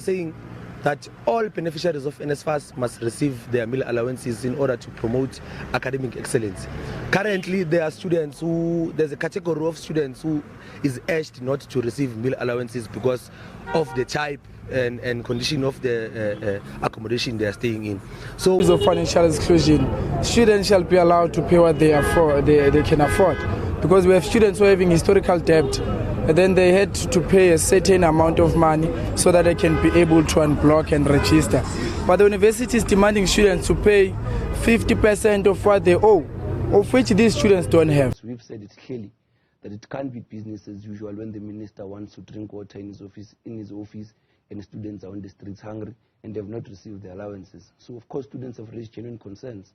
saying that all beneficiaries of Nsfas must receive their meal allowances in order to promote academic excellence. Currently, there's a category of students who is urged not to receive meal allowances because of the type and condition of the accommodation they are staying in. So, because of financial exclusion, students shall be allowed to pay what they can afford. Because we have students who are having historical debt, and then they had to pay a certain amount of money so that they can be able to unblock and register. But the university is demanding students to pay 50% of what they owe, of which these students don't have. We've said it clearly that it can't be business as usual when the minister wants to drink water in his office and students are on the streets hungry and they have not received their allowances. So of course students have raised genuine concerns.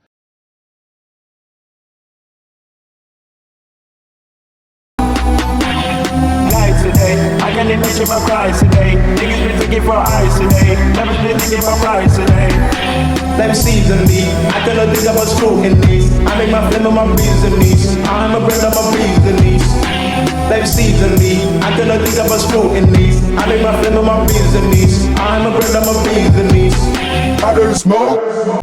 I can't even ship my price today. Niggas been thinking for eyes today. Never been thinking for price today. Let me season me. I cannot think about scrutiny. I make my flame on my business. I'm a bread on my business. Let me season me. I cannot think about scrutiny. I make my flame on my business. I'm a bread on my business. I don't smoke.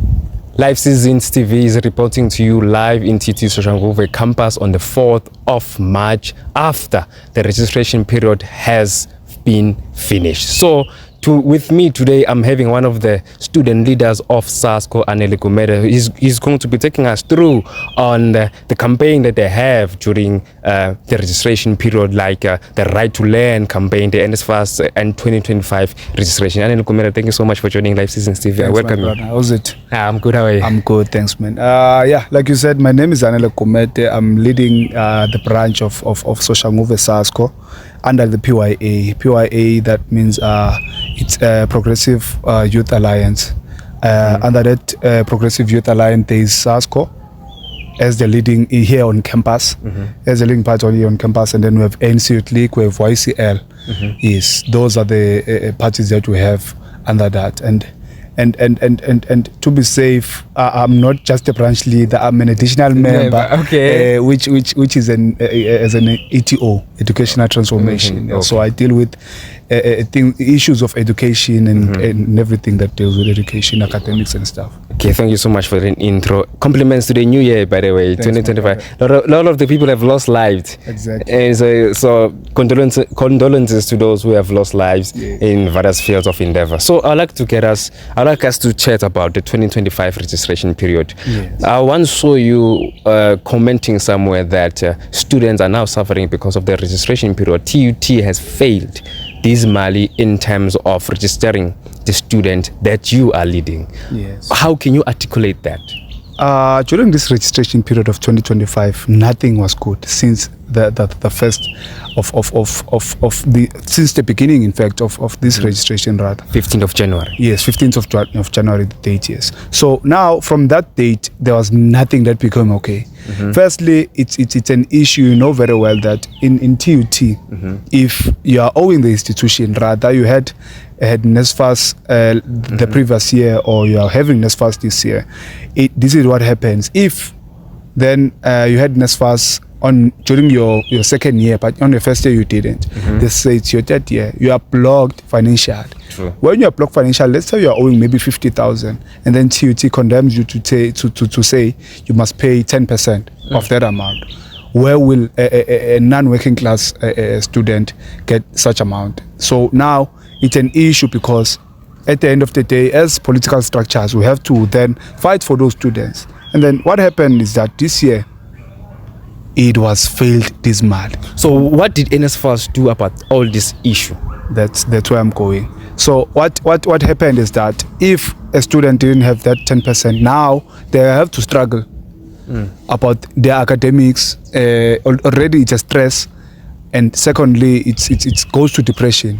Live Seasons TV is reporting to you live in TUT Soshanguve Campus on the 4th of March after the registration period has been finished. So with me today, I'm having one of the student leaders of Sasco, Anele Gumede. He's going to be taking us through on the campaign that they have during the registration period, like the Right to Learn campaign, the Nsfas and 2025 registration. Anele Gumede, thank you so much for joining Live Seasons TV. Thanks, welcome you. How's it? I'm good. How are you? I'm good, thanks, man. Yeah, like you said, my name is Anele Gumede. I'm leading the branch of Soshanguve Sasco under the PYA. PYA, that means it's a Progressive Youth Alliance. Under that Progressive Youth Alliance, there is Sasco as the leading here on campus, as the leading party here on campus, and then we have NC League, we have YCL. Yes, those are the parties that we have under that. And to be safe, I'm not just a branch leader, I'm an additional member, okay. which is an ETO, educational transformation. Okay. So I deal with issues of education and everything that deals with education, academics and stuff. Okay, thank you so much for the intro. Compliments to the new year, by the way. Thanks, 2025. A lot of the people have lost lives. Exactly. And so condolences to those who have lost lives in various fields of endeavor. So I'd like us to chat about the 2025 registration period. Yes. I once saw you commenting somewhere that students are now suffering because of the registration period. TUT has failed dismally in terms of registering the student that you are leading. Yes. How can you articulate that? During this registration period of 2025, nothing was good since the first since the beginning, in fact, of this registration, rather. 15th of January. Yes, 15th of January, the date, yes. So now, from that date, there was nothing that became okay. Firstly, it's an issue, you know very well that in TUT, if you are owing the institution, rather you had Nsfas the previous year, or you are having Nsfas this year, this is what happens. If then you had Nsfas during your second year, but on the first year you didn't, they say it's your third year, you are blocked financially. True. When you are blocked financially, let's say you are owing maybe 50,000, and then TUT condemns you to say you must pay 10% of that amount. Where will a non-working class student get such amount? So now it's an issue, because at the end of the day, as political structures, we have to then fight for those students. And then what happened is that this year, it was failed dismally. So what did Nsfas do about all this issue? That's where I'm going. So what happened is that if a student didn't have that 10%, now they have to struggle about their academics. Already it's a stress, and secondly, it goes to depression.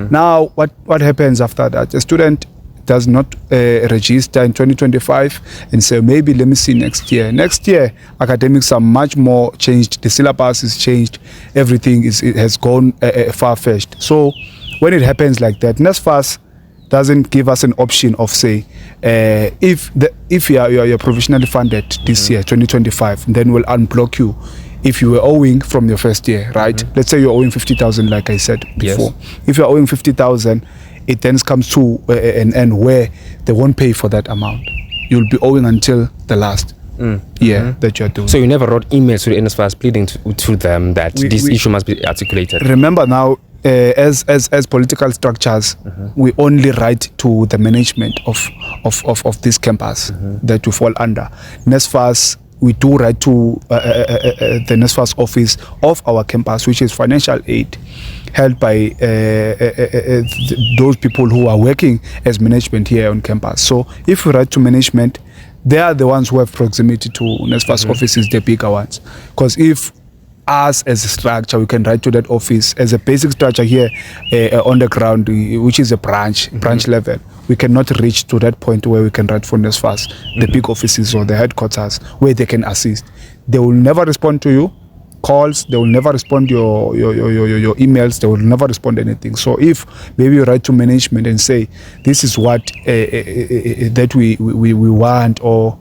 Now what happens after that? A student does not register in 2025 and say, maybe let me see next year. Next year, academics are much more changed. The syllabus is changed. Everything has gone far-fetched. So when it happens like that, Nsfas doesn't give us an option of, say, if you're provisionally funded this year, 2025, then we'll unblock you if you were owing from your first year, right? Let's say you're owing 50,000, like I said before. If you're owing 50,000, it then comes to an end where they won't pay for that amount. You'll be owing until the last year that you're doing. So you never wrote emails to the Nsfas pleading to them that this issue must be articulated? Remember now, as political structures, we only write to the management of this campus that we fall under. Nsfas, we do write to the Nsfas office of our campus, which is financial aid held by those people who are working as management here on campus. So if we write to management, they are the ones who have proximity to Nsfas offices, the bigger ones. Because if us as a structure, we can write to that office as a basic structure here on the ground, which is a branch level. We cannot reach to that point where we can write for Nsfas, the big offices or the headquarters where they can assist. They will never respond to you calls, they will never respond your emails, they will never respond anything. So if maybe you write to management and say this is what that we want, or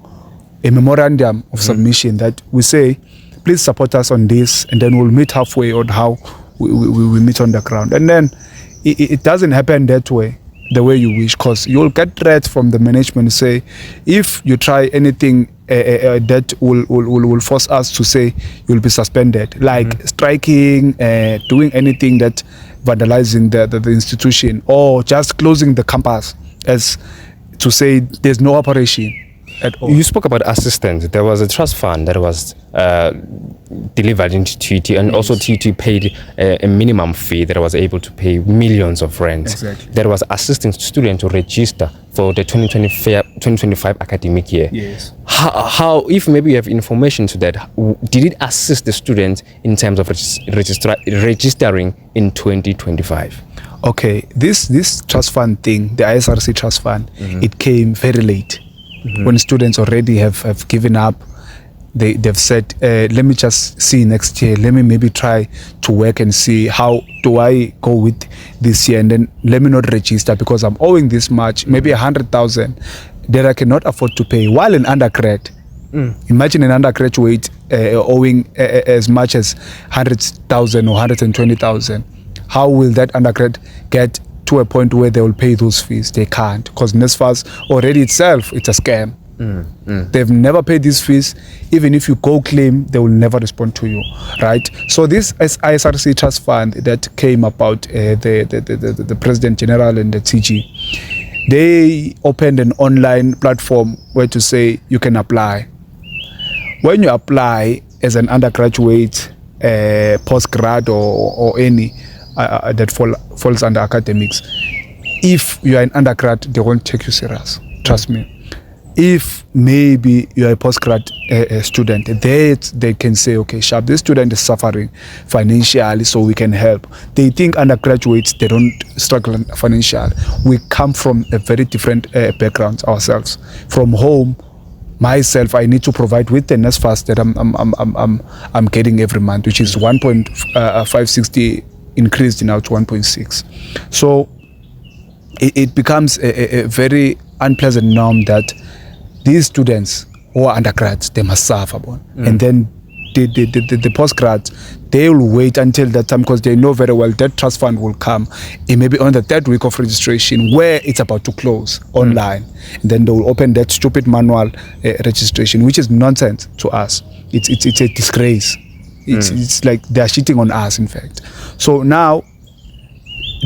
a memorandum of submission that we say please support us on this, and then we'll meet halfway on how we meet on the ground. And then it doesn't happen that way, the way you wish, because you'll get threats from the management say if you try anything that will force us to say you'll be suspended, like striking, doing anything that vandalizing the institution, or just closing the campus, as to say there's no operation at all. You spoke about assistance. There was a trust fund that was delivered into TUT, and also TUT paid a minimum fee that was able to pay millions of rands. Exactly. That was assisting students to register for the 2025 academic year. Yes. How, if maybe you have information to that, did it assist the students in terms of registering in 2025? Okay, this trust fund thing, the ISRC trust fund, it came very late. When students already have given up, they've said, let me just see next year, let me maybe try to work and see how do I go with this year, and then let me not register because I'm owing this much, maybe 100,000 that I cannot afford to pay while an undergrad. Imagine an undergraduate owing as much as 100,000 or 120,000. How will that undergrad get to a point where they will pay those fees? They can't, because Nsfas already itself, it's a scam. They've never paid these fees. Even if you go claim, they will never respond to you, right? So this ISRC trust fund that came about, the President General and the TG, they opened an online platform where to say you can apply. When you apply as an undergraduate, postgrad, or any that falls under academics, if you are an undergrad, they won't take you serious, trust me. If maybe you are a postgrad student, they can say, okay, sharp, this student is suffering financially, so we can help. They think undergraduates, they don't struggle financially. We come from a very different backgrounds ourselves. From home, myself, I need to provide with the Nsfas that I'm getting every month, which is 1.560 increased now to 1.6. So it becomes a very unpleasant norm that these students who are undergrads, they must suffer. And then the postgrads, they will wait until that time, because they know very well that trust fund will come maybe on the third week of registration, where it's about to close online. And then they will open that stupid manual registration, which is nonsense to us. It's a disgrace. It's like they're cheating on us, in fact. So now,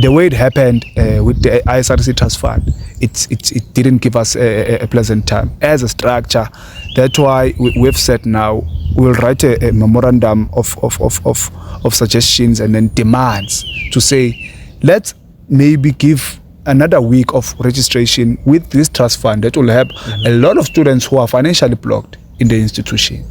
the way it happened with the ISRC trust fund, it didn't give us a pleasant time as a structure. That's why we've said now we'll write a memorandum of suggestions and then demands to say, let's maybe give another week of registration with this trust fund that will help a lot of students who are financially blocked in the institution.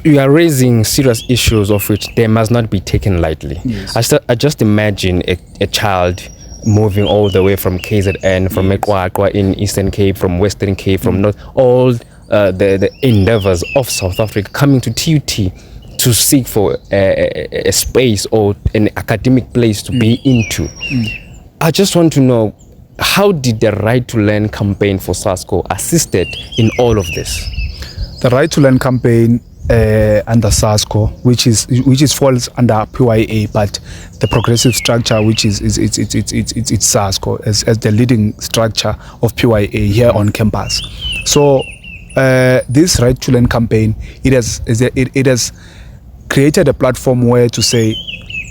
You are raising serious issues of which they must not be taken lightly. Yes. I just imagine a child moving all the way from KZN, from Mekwakwa in Eastern Cape, from Western Cape, from North, all the endeavors of South Africa, coming to TUT to seek for a space or an academic place to be into. I just want to know, how did the Right to Learn campaign for Sasco assisted in all of this? The Right to Learn campaign under Sasco, which falls under PYA, but the progressive structure, which is it's Sasco as the leading structure of PYA here on campus. So this Right to Learn campaign, it has created a platform where to say,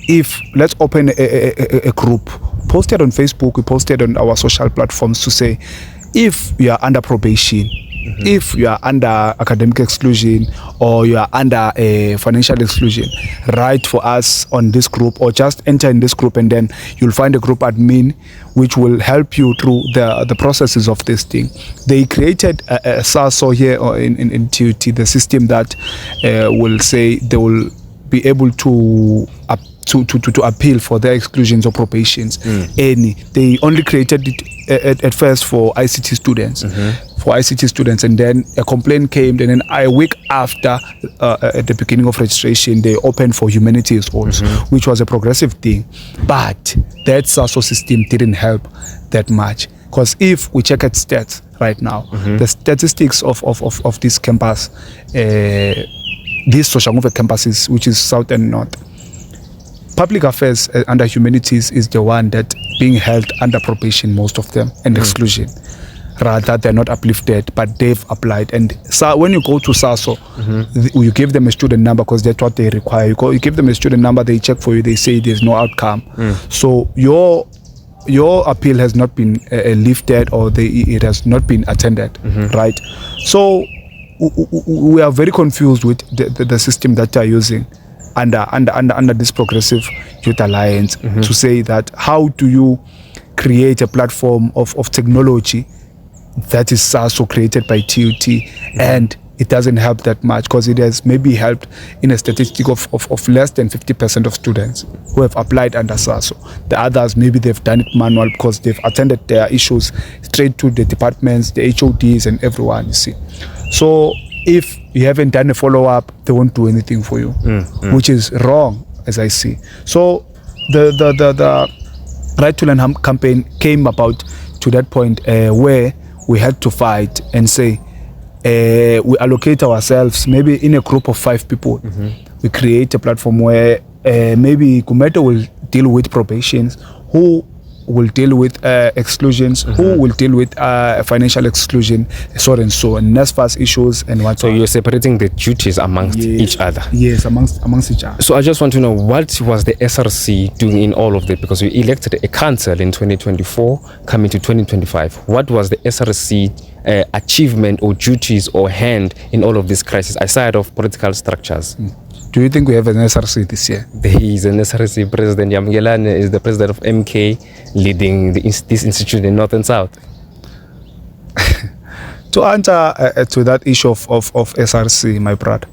if let's open a group, posted on Facebook, we posted on our social platforms to say, if you are under probation, if you are under academic exclusion, or you are under a financial exclusion, write for us on this group, or just enter in this group, and then you'll find a group admin which will help you through the processes of this thing. They created a SASO here in TUT, the system that will say they will be able to appeal for their exclusions or probations. They only created it at first for ICT students. And then a complaint came, and then a week after, at the beginning of registration, they opened for humanities also, which was a progressive thing. But that SASO system didn't help that much, because if we check at stats right now, the statistics of this campus, these Soshanguve campuses, which is South and North, public affairs under humanities is the one that being held under probation, most of them, and exclusion. Rather, they're not uplifted, but they've applied. And so when you go to SASO, you give them a student number, because that's what they require. You give them a student number, they check for you, they say there's no outcome. So your appeal has not been lifted, or it has not been attended, right? So we are very confused with the system that they are using under this Progressive Youth Alliance, to say that how do you create a platform of technology that is SASO created by TUT, and it doesn't help that much, because it has maybe helped in a statistic of less than 50% of students who have applied under SASO. The others, maybe they've done it manual, because they've attended their issues straight to the departments, the HODs and everyone, you see. So if you haven't done a follow-up, they won't do anything for you, which is wrong, as I see. So the Right to Learn campaign came about to that point where we had to fight and say, we allocate ourselves, maybe in a group of 5 people. We create a platform where maybe Gumede will deal with probations, who will deal with exclusions, who will deal with financial exclusion, so and so, and Nsfas issues and what. So you're separating the duties amongst each other. Yes, amongst each other. So I just want to know, what was the SRC doing in all of that? Because we elected a council in 2024, coming to 2025. What was the SRC achievement or duties or hand in all of this crisis, aside of political structures? Do you think we have an SRC this year? There is an SRC president. Yamgelane is the president of MK, leading this institute in North and South. To answer to that issue of SRC, my brother,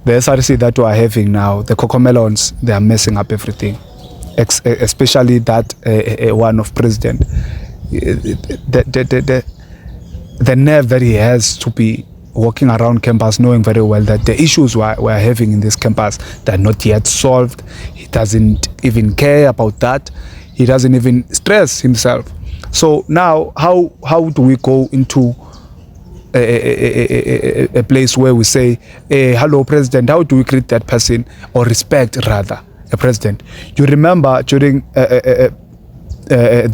the SRC that we are having now, the cocomelons, they are messing up everything, especially that one of president. The nerve that he has to be walking around campus knowing very well that the issues we're having in this campus, they're not yet solved. He doesn't even care about that. He doesn't even stress himself. So now how do we go into a place where we say, hello president, how do we greet that person, or respect rather a president? You remember during the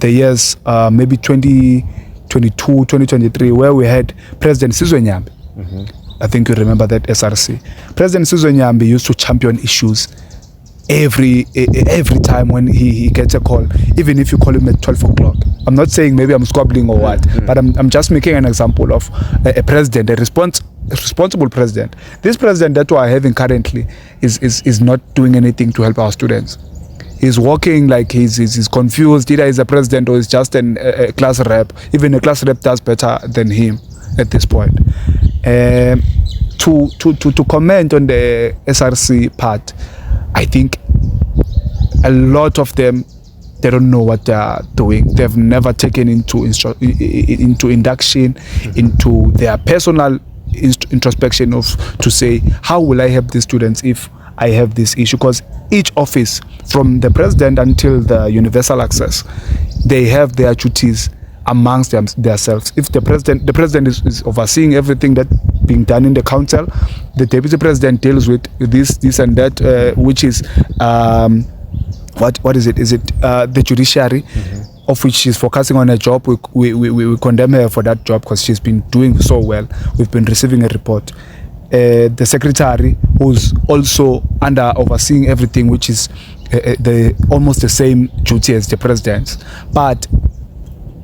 years maybe 2022, 2023, where we had President Tshwane University. I think you remember that SRC. President Tshwane University used to champion issues every time when he gets a call, even if you call him at 12 o'clock. I'm not saying maybe I'm squabbling or what, but I'm just making an example of a president, a responsible president. This president that we are having currently is not doing anything to help our students. He's walking like he's confused. Either he's a president or he's just a class rep. Even a class rep does better than him at this point. To comment on the SRC part, I think a lot of them, they don't know what they are doing. They've never taken into induction, into their personal introspection to say, how will I help these students if I have this issue? Because each office, from the president until the universal access, they have their duties amongst themselves. If the president is overseeing everything that being done in the council. The deputy president deals with this and that, which is what is it? Is it the judiciary, of which she's focusing on her job? We condemn her for that job because she's been doing so well. We've been receiving a report. The secretary, who's also under overseeing everything, which is almost the same duty as the president. But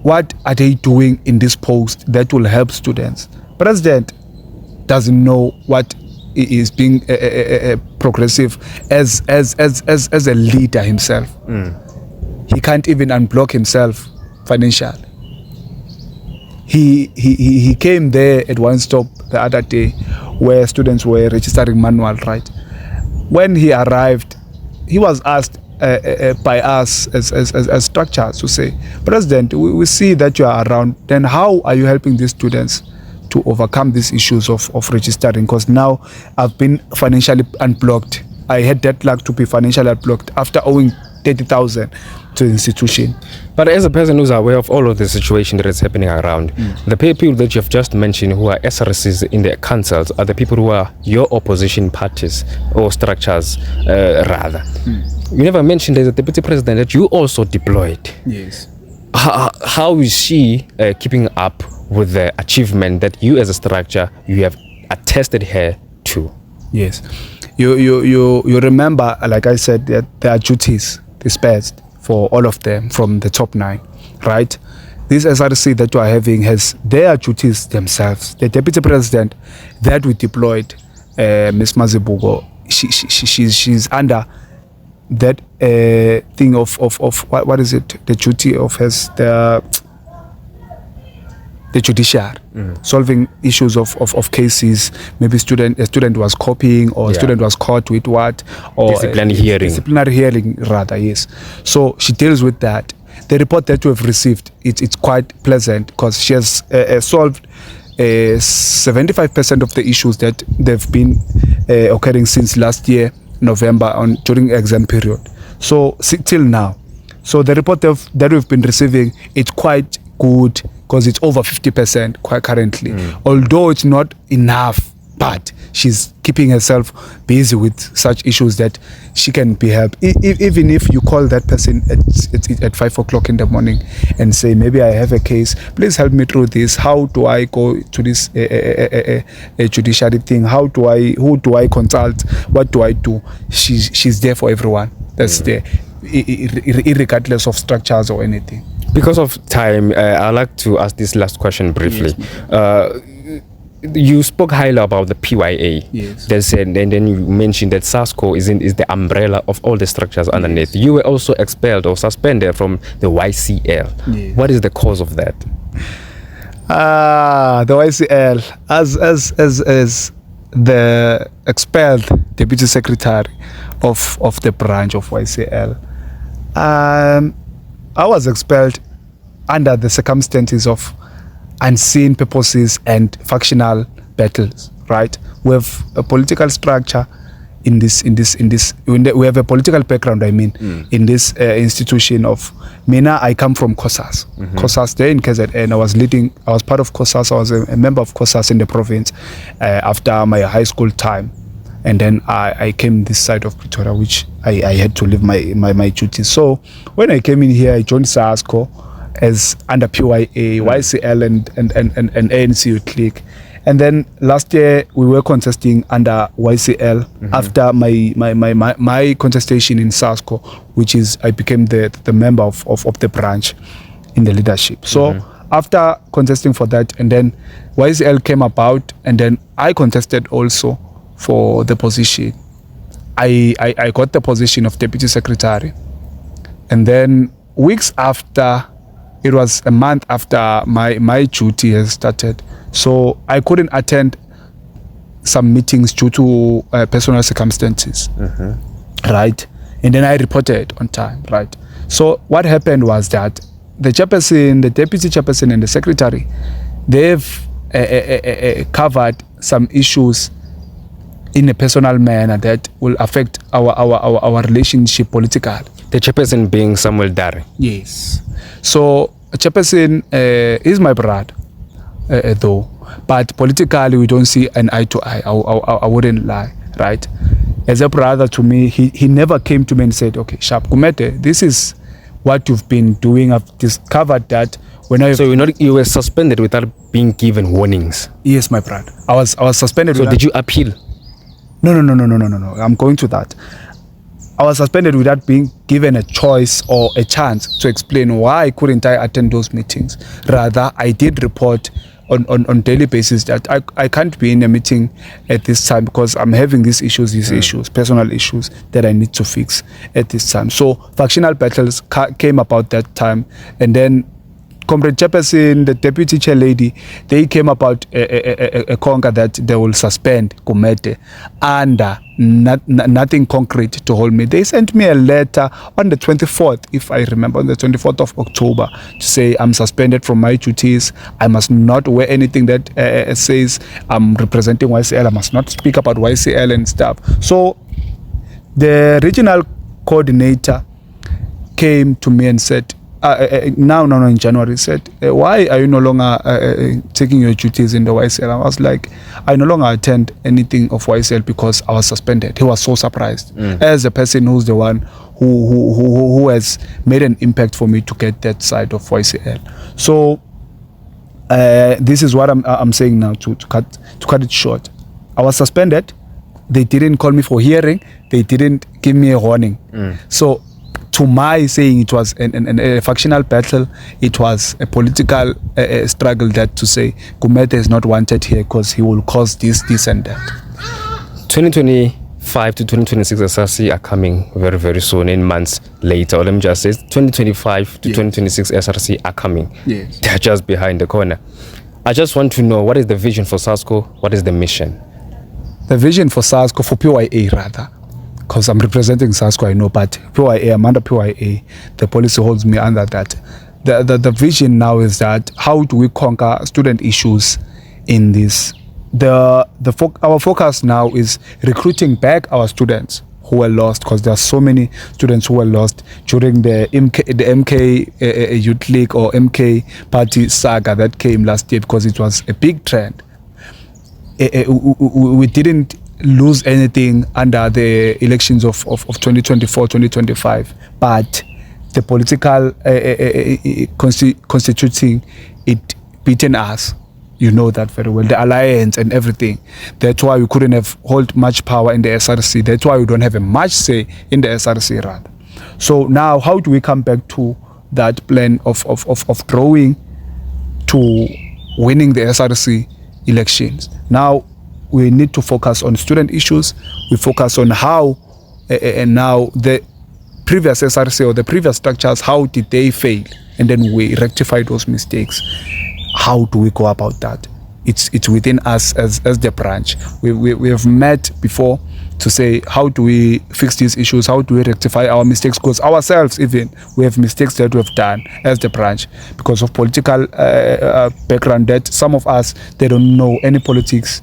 what are they doing in this post that will help students? President doesn't know what is being progressive as a leader himself. He can't even unblock himself financially. He came there at one stop the other day where students were registering manual, right? When he arrived, he was asked by us as structures to say, President, we see that you are around, then how are you helping these students to overcome these issues of registering? Because now I've been financially unblocked. I had that luck to be financially unblocked after owing 30,000 to the institution. But as a person who's aware of all of the situation that is happening around, the people that you've just mentioned who are SRCs in the councils are the people who are your opposition parties or structures, rather. You never mentioned as a deputy president that you also deployed. Yes. How is she keeping up with the achievement that you as a structure, you have attested her to? Yes. You remember, like I said, that there are duties dispatched for all of them from the top 9, right? This SRC that you are having has their duties themselves. The deputy president that we deployed, Ms. Mazibugo, she's under that thing of what is it? The duty of hers, the judiciary, solving issues of cases. Maybe a student was copying, or a student was caught with what, or disciplinary hearing rather. Yes. So she deals with that. The report that we have received, it's quite pleasant because she has solved 75% of the issues that they've been occurring since last year November during exam period. So till now, so the report that we've been receiving, it's quite good because it's over 50% quite currently. Although it's not enough, but she's keeping herself busy with such issues that she can be helped. Even if you call that person at 5 o'clock in the morning and say, maybe I have a case, please help me through this. How do I go to this judiciary thing? Who do I consult? What do I do? She's there for everyone. That's there, irregardless of structures or anything. Because of time, I'd like to ask this last question briefly. Yes. You spoke highly about the PYA. Yes. And then you mentioned that Sasco is the umbrella of all the structures underneath. You were also expelled or suspended from the YCL. Yes. What is the cause of that? The YCL, as the expelled deputy secretary of the branch of YCL, I was expelled under the circumstances of unseen purposes and factional battles, right? We have a political structure in this we have a political background, in this institution of MENA. I come from COSAS. COSAS there in KZN. I was part of COSAS. I was a member of COSAS in the province after my high school time. And then I came this side of Pretoria, which I had to leave my duties. So when I came in here, I joined Sasco as under PYA, YCL and ANC Youth Clique. And then last year we were contesting under YCL after my contestation in Sasco, which is I became the member of the branch in the leadership. So after contesting for that, and then YCL came about, and then I contested also for the position. I got the position of deputy secretary, and then weeks after, it was a month after my duty has started, so I couldn't attend some meetings due to personal circumstances, right? And then I reported on time, right? So what happened was that the chairperson, the deputy chairperson, and the secretary, they've covered some issues in a personal manner that will affect our relationship politically. The chairperson being Samuel Dare. Yes. So chairperson is my brother, though. but politically we don't see an eye to eye. I wouldn't lie, right? As a brother to me, he never came to me and said, okay, Sharp Gumede, this is what you've been doing. I've discovered that So you were suspended without being given warnings? Yes, my brother. I was suspended. So did you appeal? No. I'm going to that. I was suspended without being given a choice or a chance to explain why couldn't I attend those meetings. Rather, I did report on daily basis that I can't be in a meeting at this time because I'm having these issues, personal issues that I need to fix at this time. So factional battles came about that time, and then Comrade Jefferson, the deputy chair lady, they came about a conquer that they will suspend Gumede under nothing concrete to hold me. They sent me a letter on the 24th, if I remember, on the 24th of October, to say I'm suspended from my duties. I must not wear anything that says I'm representing YCL. I must not speak about YCL and stuff. So the regional coordinator came to me and said, in January, said, why are you no longer taking your duties in the YCL? I was like, I no longer attend anything of YCL because I was suspended. He was so surprised, as a person who's the one who has made an impact for me to get that side of YCL. So this is what I'm saying now to cut it short. I was suspended. They didn't call me for hearing. They didn't give me a warning. So to my saying it was a factional battle, it was a political struggle that to say Gumede is not wanted here because he will cause this and that. 2025 to 2026 SRC are coming very, very soon, in months later. Or let me just say 2025 to 2026 SRC are coming. Yes. They're just behind the corner. I just want to know, what is the vision for Sasco? What is the mission? The vision for Sasco, for PYA rather, because I'm representing Sasco, I know, but PYA, I'm under PYA. The policy holds me under that. The vision now is that how do we conquer student issues in this? Our focus now is recruiting back our students who were lost, because there are so many students who were lost during the MK Youth League or MK Party saga that came last year, because it was a big trend. We didn't lose anything under the elections of 2024, 2025, but the political constituting it beaten us. You know that very well, the alliance and everything. That's why we couldn't have hold much power in the SRC. That's why we don't have a much say in the SRC rather. So now how do we come back to that plan of growing to winning the SRC elections? Now we need to focus on student issues. We focus on how and now the previous SRC or the previous structures, how did they fail? And then we rectify those mistakes. How do we go about that? It's within us as the branch. We have met before to say, how do we fix these issues? How do we rectify our mistakes? Because ourselves even, we have mistakes that we have done as the branch because of political background, that some of us, they don't know any politics.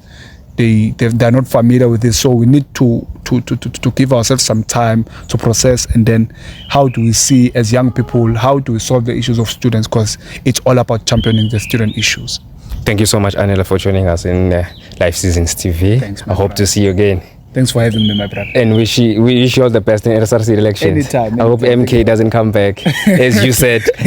They're not familiar with this, so we need to give ourselves some time to process, and then how do we see as young people, how do we solve the issues of students, because it's all about championing the student issues. Thank you so much, Anele, for joining us in Live Seasons TV. Thanks, I hope to see you again. Thanks for having me, my brother. And we wish you all the best in SRC elections. Anytime. I hope MK doesn't come back, as you said. Come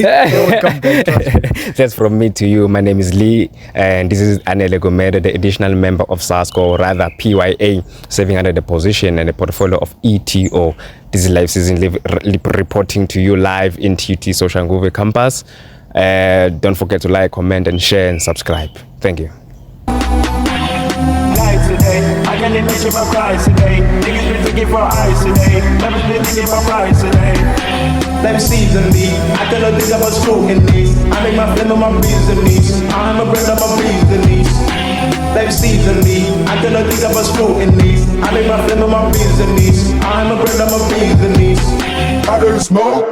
back. That's from me to you. My name is Lee, and this is Anele Gumede, the additional member of Sasco, or rather PYA, serving under the position and the portfolio of ETO. This is Live Season reporting to you live in TUT Soshanguve Campus. Don't forget to like, comment, and share and subscribe. Thank you. I can't even see my price today. Niggas been thinking for ice today. Never been thinking for price today. Let me season me. I cannot think about scrutiny. I make my flame of my business. I'm a brand of my business. Let me season me. I cannot think about scrutiny. I make my flame of my business. I'm a brand of my business. I don't smoke.